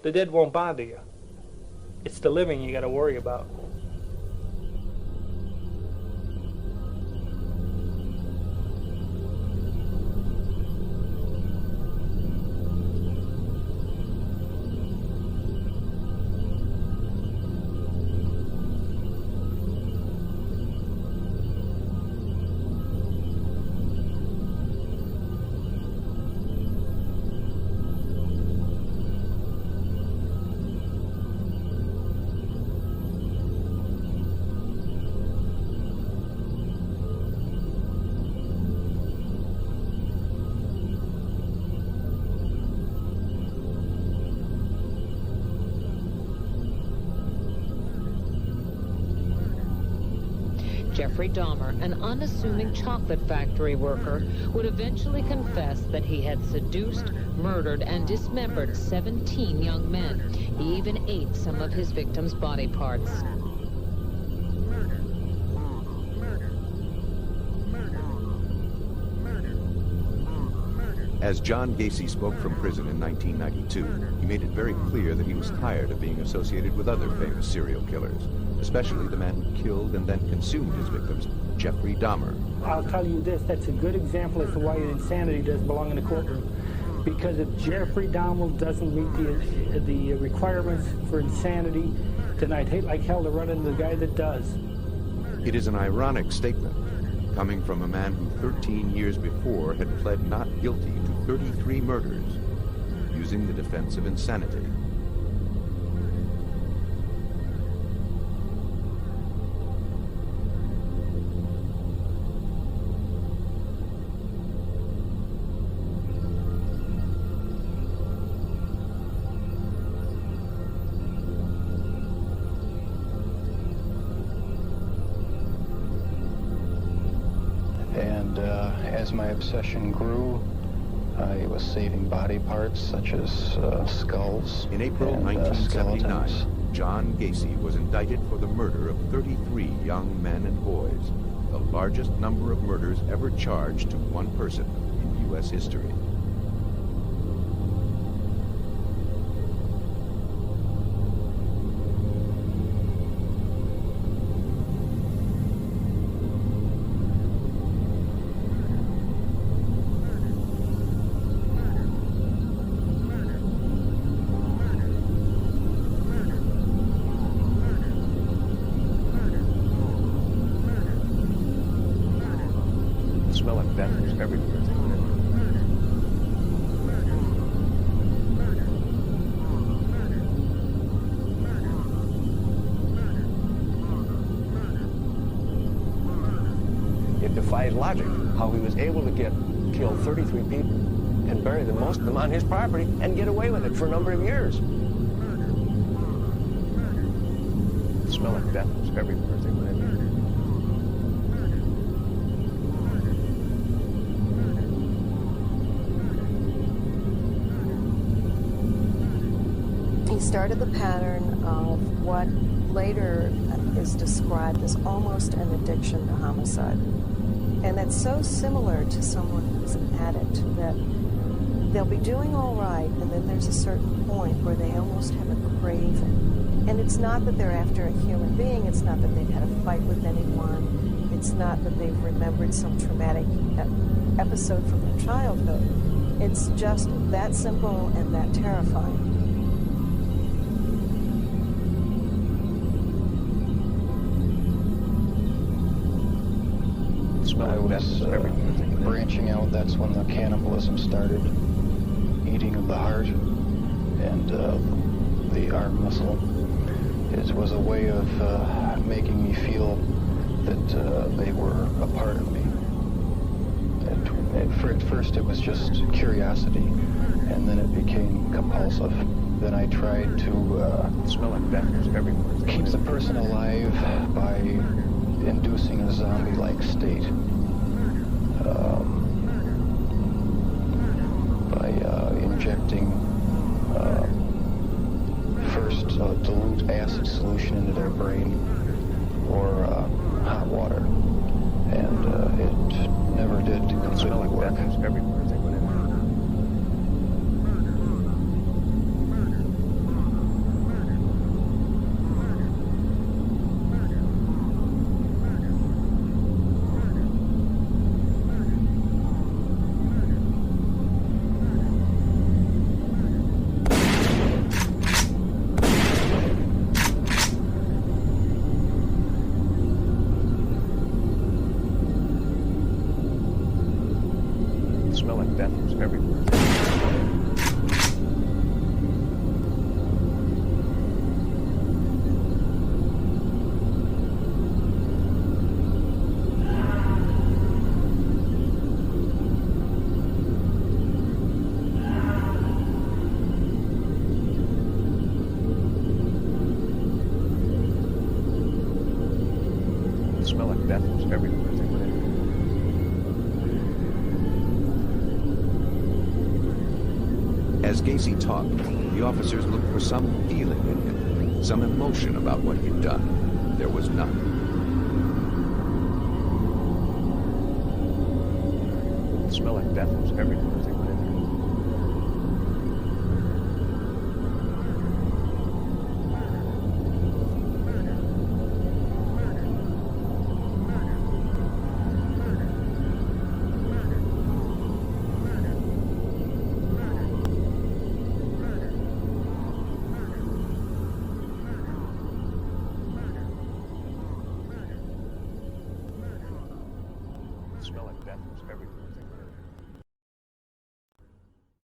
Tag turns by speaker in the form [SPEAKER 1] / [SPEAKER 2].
[SPEAKER 1] The dead won't bother you. It's the living you got to worry about.
[SPEAKER 2] Jeffrey Dahmer, an unassuming chocolate factory worker, would eventually confess that he had seduced, murdered, and dismembered 17 young men. He even ate some of his victims' body parts.
[SPEAKER 3] As John Gacy spoke from prison in 1992, he made it very clear that he was tired of being associated with other famous serial killers, especially the man who killed and then consumed his victims, Jeffrey Dahmer.
[SPEAKER 1] I'll tell you this, that's a good example as to why insanity doesn't belong in the courtroom. Because if Jeffrey Dahmer doesn't meet the requirements for insanity, then I'd hate like hell to run into the guy that does.
[SPEAKER 3] It is an ironic statement, coming from a man who 13 years before had pled not guilty to 33 murders, using the defense of insanity.
[SPEAKER 4] As my obsession grew, I was saving body parts such as skulls.
[SPEAKER 3] In April 1979, John Gacy was indicted for the murder of 33 young men and boys, the largest number of murders ever charged to one person in U.S. history.
[SPEAKER 5] It defies logic how he was able to kill 33 people and bury most of them on his property and get away with it for a number of years. The smell of death was everywhere as they went in.
[SPEAKER 6] He started the pattern of what later is described as almost an addiction to homicide. And that's so similar to someone who's an addict that they'll be doing all right, and then there's a certain point where they almost have a craving. And it's not that they're after a human being, it's not that they've had a fight with anyone, it's not that they've remembered some traumatic episode from their childhood. It's just that simple and that terrifying.
[SPEAKER 4] I was branching out. That's when the cannibalism started. Eating of the heart and the arm muscle. It was a way of making me feel that they were a part of me. At first it was just curiosity, and then it became compulsive. Then I tried to
[SPEAKER 5] smell like death everywhere.
[SPEAKER 4] Keep the person alive by inducing a zombie-like state. By injecting first dilute acid solution into their brain or hot water, and it never did completely work.
[SPEAKER 5] Everywhere they went in. everywhere. The smell of death was everywhere as they went in.
[SPEAKER 3] As Gacy talked, the officers looked for some feeling in him, some emotion about what he'd done. There was none.
[SPEAKER 5] The smell of death was everywhere as they went in. The smell of death was everywhere.